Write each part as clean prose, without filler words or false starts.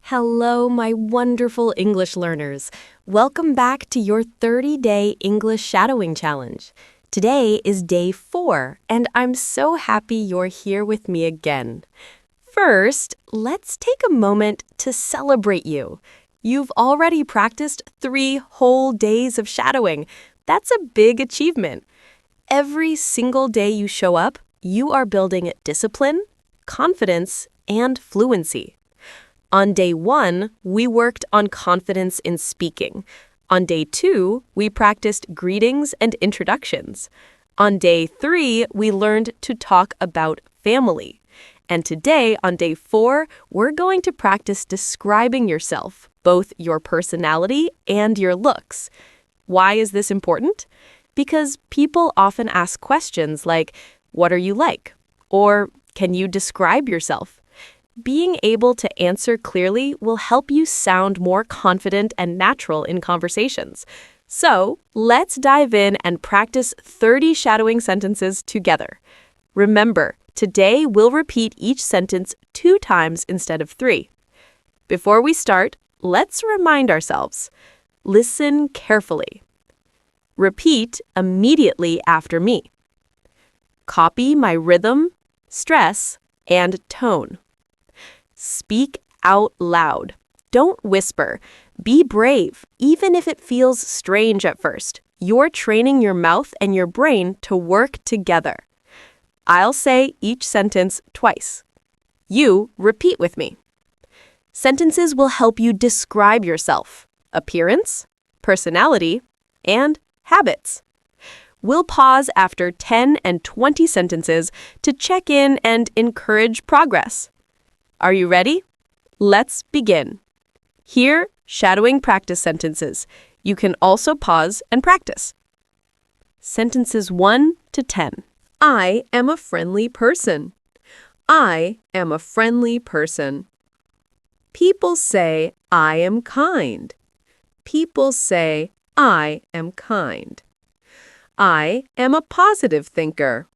Hello, my wonderful English learners. Welcome back to your 30-day English shadowing challenge. Today is day 4, and I'm so happy you're here with me again. First, let's take a moment to celebrate you. You've already practiced 3 whole days of shadowing. That's a big achievement. Every single day you show up, you are building discipline, confidence, and fluency. On day 1, we worked on confidence in speaking. On day 2, we practiced greetings and introductions. On day 3, we learned to talk about family. And today, on day 4, we're going to practice describing yourself, both your personality and your looks. Why is this important? Because people often ask questions like, "What are you like?" or "Can you describe yourself?" Being able to answer clearly will help you sound more confident and natural in conversations. So, let's dive in and practice 30 shadowing sentences together. Remember, today we'll repeat each sentence 2 times instead of 3. Before we start, let's remind ourselves. Listen carefully. Repeat immediately after me. Copy my rhythm, stress, and tone. Speak out loud. Don't whisper. Be brave, even if it feels strange at first. You're training your mouth and your brain to work together. I'll say each sentence twice. You repeat with me. Sentences will help you describe yourself, appearance, personality, and habits. We'll pause after 10 and 20 sentences to check in and encourage progress. Are you ready? Let's begin. Here, shadowing practice sentences. You can also pause and practice. Sentences 1 to 10. I am a friendly person. I am a friendly person. People say I am kind. People say I am kind. I am a positive thinker.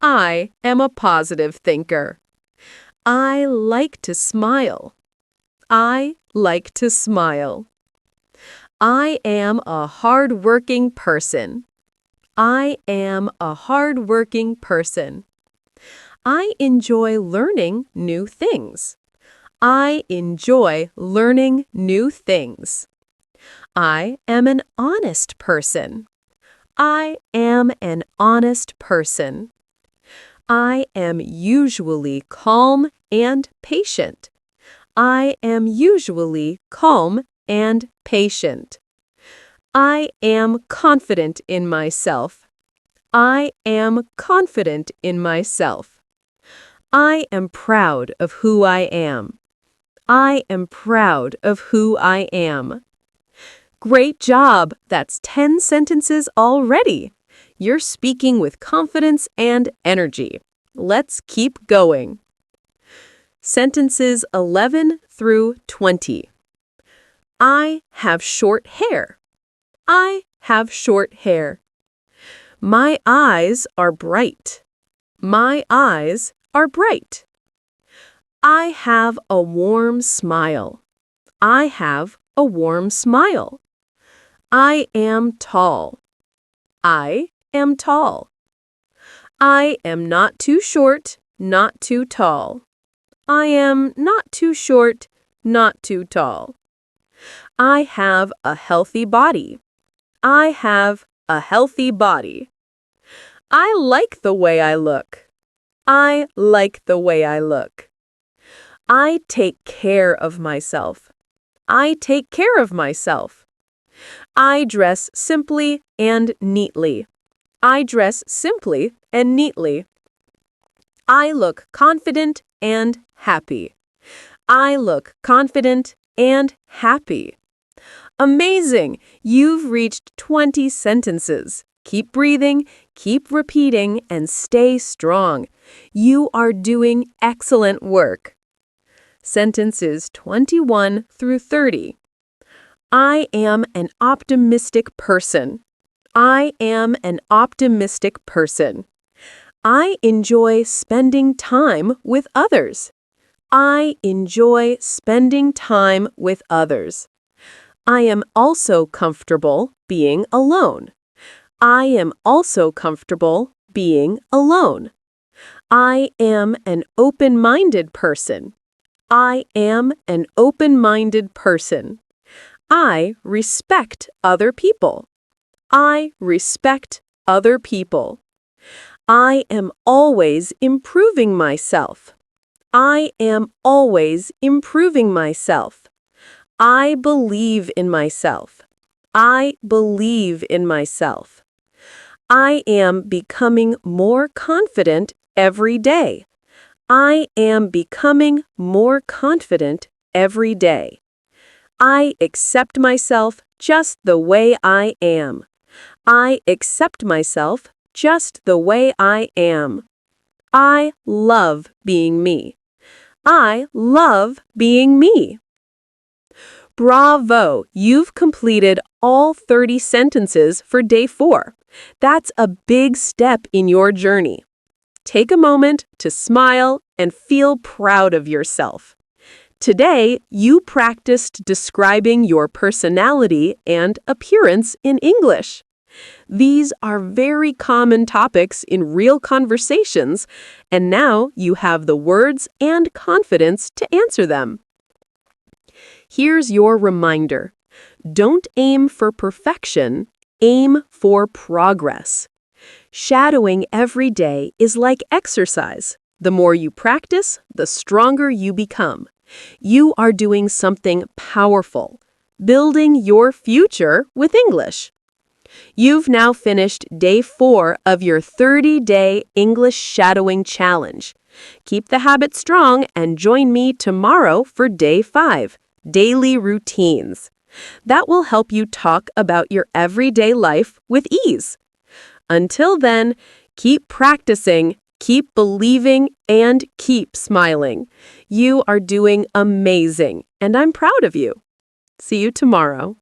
I am a positive thinker. I like to smile. I like to smile. I am a hard-working person. I am a hard-working person. I enjoy learning new things. I enjoy learning new things. I am an honest person. I am an honest person. I am usually calm and patient. I am usually calm and patient. I am confident in myself. I am confident in myself. I am proud of who I am. I am proud of who I am. Great job! That's 10 sentences already. You're speaking with confidence and energy. Let's keep going. Sentences 11 through 20. I have short hair. I have short hair. My eyes are bright. My eyes are bright. I have a warm smile. I have a warm smile. I am tall. I am tall. I am not too short, not too tall. I am not too short, not too tall. I have a healthy body. I have a healthy body. I like the way I look. I like the way I look. I take care of myself. I take care of myself. I dress simply and neatly. I dress simply and neatly. I look confident and happy. I look confident and happy. Amazing! You've reached 20 sentences. Keep breathing, keep repeating, and stay strong. You are doing excellent work. Sentences 21 through 30. I am an optimistic person. I am an optimistic person. I enjoy spending time with others. I enjoy spending time with others. I am also comfortable being alone. I am also comfortable being alone. I am an open-minded person. I am an open-minded person. I respect other people. I respect other people. I am always improving myself. I am always improving myself. I believe in myself. I believe in myself. I am becoming more confident every day. I am becoming more confident every day. I accept myself just the way I am. I accept myself just the way I am. I love being me. I love being me. Bravo! You've completed all 30 sentences for day 4. That's a big step in your journey. Take a moment to smile and feel proud of yourself. Today, you practiced describing your personality and appearance in English. These are very common topics in real conversations, and now you have the words and confidence to answer them. Here's your reminder. Don't aim for perfection, aim for progress. Shadowing every day is like exercise. The more you practice, the stronger you become. You are doing something powerful, building your future with English. You've now finished day 4 of your 30-day English shadowing challenge. Keep the habit strong and join me tomorrow for day 5, daily routines. That will help you talk about your everyday life with ease. Until then, keep practicing, keep believing, and keep smiling. You are doing amazing, and I'm proud of you. See you tomorrow.